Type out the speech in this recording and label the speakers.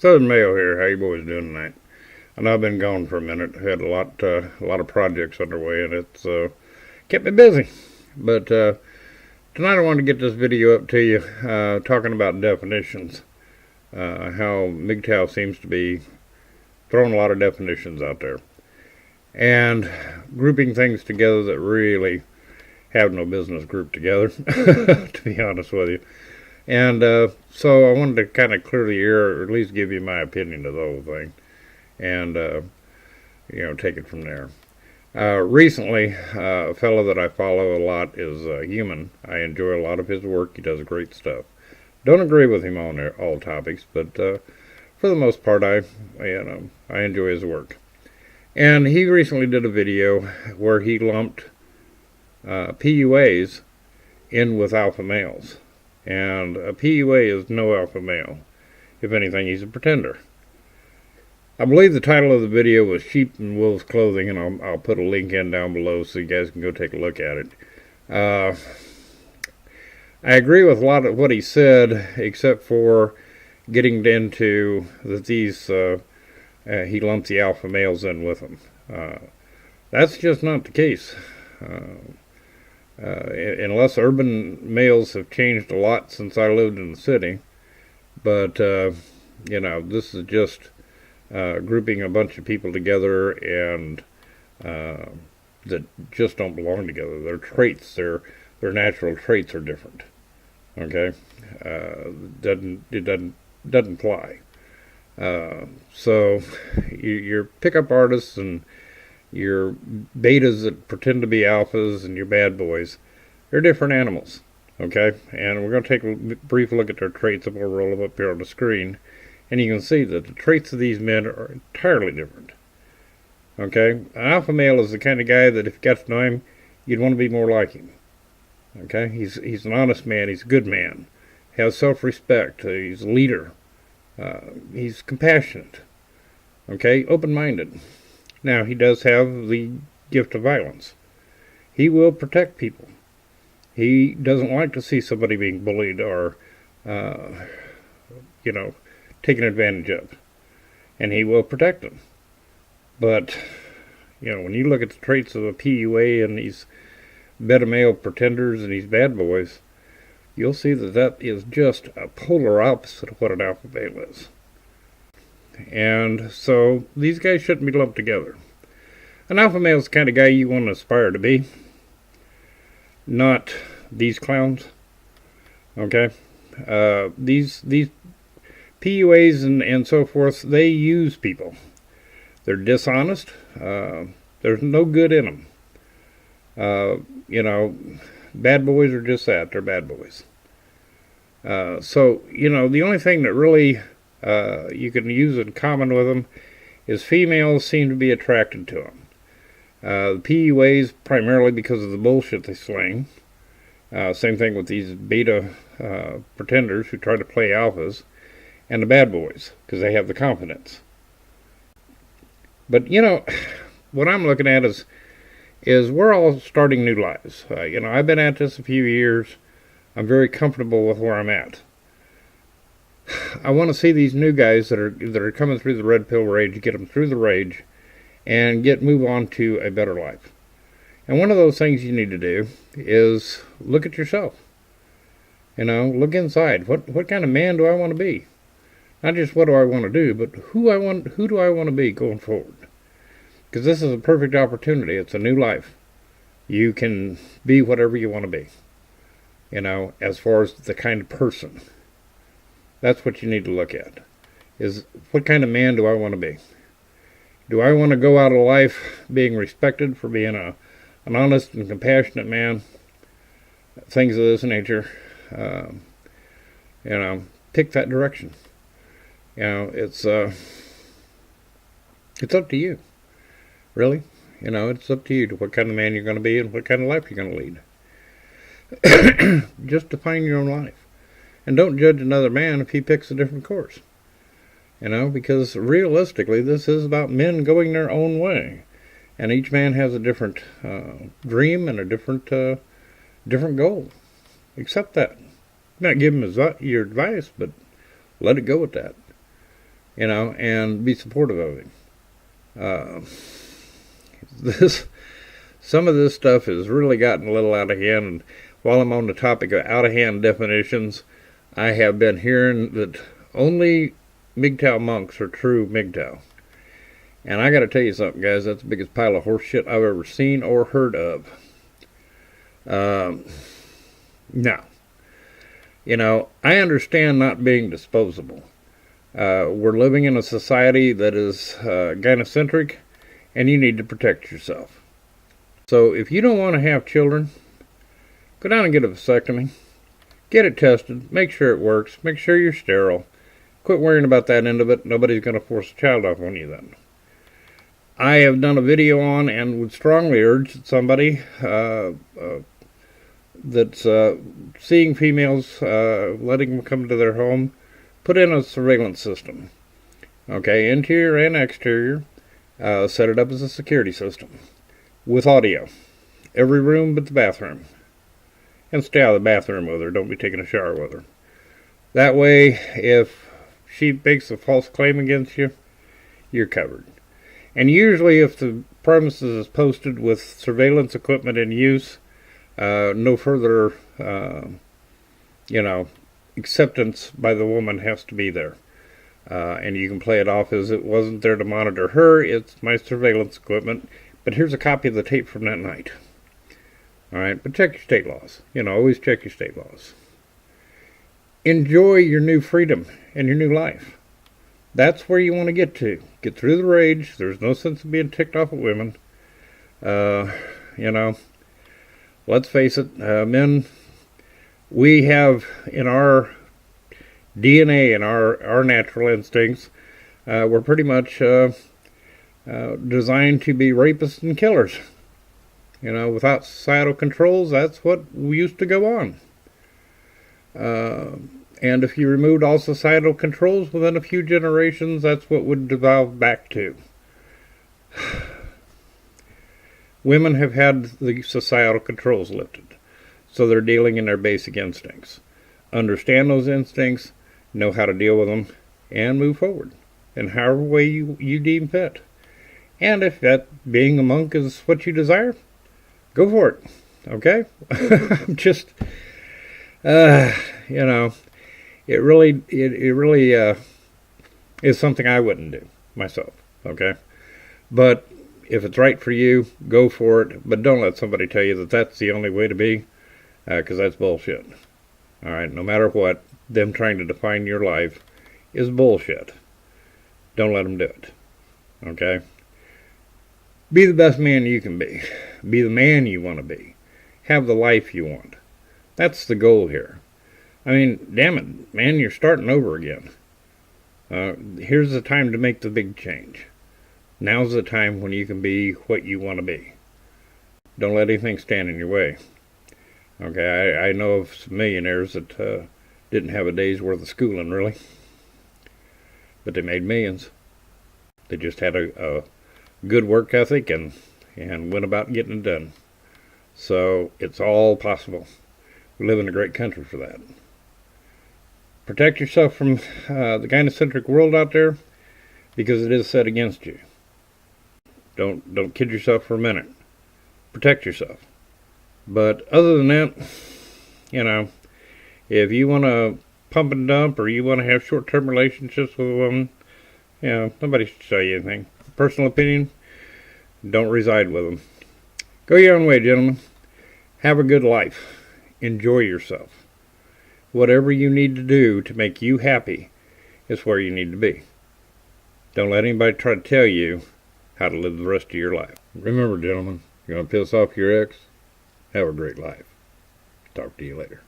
Speaker 1: Southern Mayo here. How you boys doing tonight? I know I've been gone for a minute. I had a lot of projects underway, and it's kept me busy. But tonight I wanted to get this video up to you, talking about definitions. How MGTOW seems to be throwing a lot of definitions out there, and grouping things together that really have no business grouped together, to be honest with you. And so I wanted to kind of clear the air, or at least give you my opinion of the whole thing, and take it from there. Recently, a fellow that I follow a lot is Human. I enjoy a lot of his work. He does great stuff. Don't agree with him on all topics, but for the most part, I enjoy his work. And he recently did a video where he lumped PUAs in with alpha males. And a PUA is no alpha male. If anything, he's a pretender. I believe the title of the video was Sheep in Wolves Clothing, and I'll put a link in down below so you guys can go take a look at it. I agree with a lot of what he said, except for getting into that he lumped the alpha males in with them. That's just not the case. Unless urban males have changed a lot since I lived in the city. But, this is just grouping a bunch of people together and that just don't belong together. Their traits, their natural traits are different. Okay? It doesn't fly. So, your pickup artists and your betas that pretend to be alphas and your bad boys, they're different animals, okay? And we're going to take a brief look at their traits, and we'll roll them up here on the screen, and you can see that the traits of these men are entirely different, okay? An alpha male is the kind of guy that if you got to know him, you'd want to be more like him, okay? He's an honest man, he's a good man, has self-respect, he's a leader, he's compassionate, okay, open-minded. Now, he does have the gift of violence. He will protect people. He doesn't like to see somebody being bullied or, taken advantage of. And he will protect them. But, when you look at the traits of a PUA and these beta male pretenders and these bad boys, you'll see that is just a polar opposite of what an alpha male is. And so these guys shouldn't be lumped together. An alpha male is the kind of guy you want to aspire to be, not these clowns. Okay, these PUAs and so forth, they use people. They're dishonest. There's no good in them. Bad boys are just that. They're bad boys. So the only thing that really you can use in common with them is females seem to be attracted to them. The PUAs primarily because of the bullshit they sling. Same thing with these beta pretenders who try to play alphas, and the bad boys because they have the confidence. But what I'm looking at is we're all starting new lives. I've been at this a few years. I'm very comfortable with where I'm at. I want to see these new guys that are coming through the red pill rage, get them through the rage, and move on to a better life. And one of those things you need to do is look at yourself. Look inside. What kind of man do I want to be? Not just what do I want to do, but who do I want to be going forward? Because this is a perfect opportunity. It's a new life. You can be whatever you want to be. As far as the kind of person. That's what you need to look at, is what kind of man do I want to be? Do I want to go out of life being respected for being an honest and compassionate man? Things of this nature. Pick that direction. It's It's up to you, really. It's up to you to what kind of man you're going to be and what kind of life you're going to lead. Just define your own life. And don't judge another man if he picks a different course. Because realistically, this is about men going their own way. And each man has a different dream and a different goal. Accept that. Not give him your advice, but let it go with that. And be supportive of him. Some of this stuff has really gotten a little out of hand. And while I'm on the topic of out of hand definitions, I have been hearing that only MGTOW monks are true MGTOW. And I got to tell you something, guys. That's the biggest pile of horse shit I've ever seen or heard of. Now, I understand not being disposable. We're living in a society that is gynocentric, and you need to protect yourself. So if you don't want to have children, go down and get a vasectomy. Get it tested. Make sure it works. Make sure you're sterile. Quit worrying about that end of it. Nobody's going to force a child off on you then. I have done a video on and would strongly urge that somebody that's seeing females, letting them come to their home, put in a surveillance system. Okay, interior and exterior. Set it up as a security system with audio. Every room but the bathroom. And stay out of the bathroom with her. Don't be taking a shower with her. That way, if she makes a false claim against you, you're covered. And usually if the premises is posted with surveillance equipment in use, no further, acceptance by the woman has to be there. And you can play it off as it wasn't there to monitor her, it's my surveillance equipment, but here's a copy of the tape from that night. Alright, but check your state laws. Always check your state laws. Enjoy your new freedom and your new life. That's where you want to get to. Get through the rage. There's no sense in being ticked off at women. Let's face it, men, we have in our DNA and our natural instincts, we're pretty much designed to be rapists and killers. Without societal controls, that's what used to go on. And if you removed all societal controls within a few generations, that's what would devolve back to. Women have had the societal controls lifted, so they're dealing in their basic instincts. Understand those instincts, know how to deal with them, and move forward in however way you deem fit. And if that being a monk is what you desire, go for it. Okay? I'm just, it really is something I wouldn't do myself. Okay? But if it's right for you, go for it. But don't let somebody tell you that that's the only way to be, because that's bullshit. All right? No matter what, them trying to define your life is bullshit. Don't let them do it. Okay? Be the best man you can be. Be the man you want to be. Have the life you want. That's the goal here. I mean, damn it, man, you're starting over again. Here's the time to make the big change. Now's the time when you can be what you want to be. Don't let anything stand in your way. Okay, I know of some millionaires that didn't have a day's worth of schooling, really. But they made millions. They just had a good work ethic and went about getting it done. So it's all possible. We live in a great country for that. Protect yourself from the gynocentric world out there, because it is set against you. Don't kid yourself for a minute. Protect yourself. But other than that, if you want to pump and dump or you want to have short-term relationships with a woman, nobody should tell you anything. Personal opinion, don't reside with them. Go your own way, gentlemen. Have a good life. Enjoy yourself. Whatever you need to do to make you happy is where you need to be. Don't let anybody try to tell you how to live the rest of your life. Remember, gentlemen, you're going to piss off your ex? Have a great life. Talk to you later.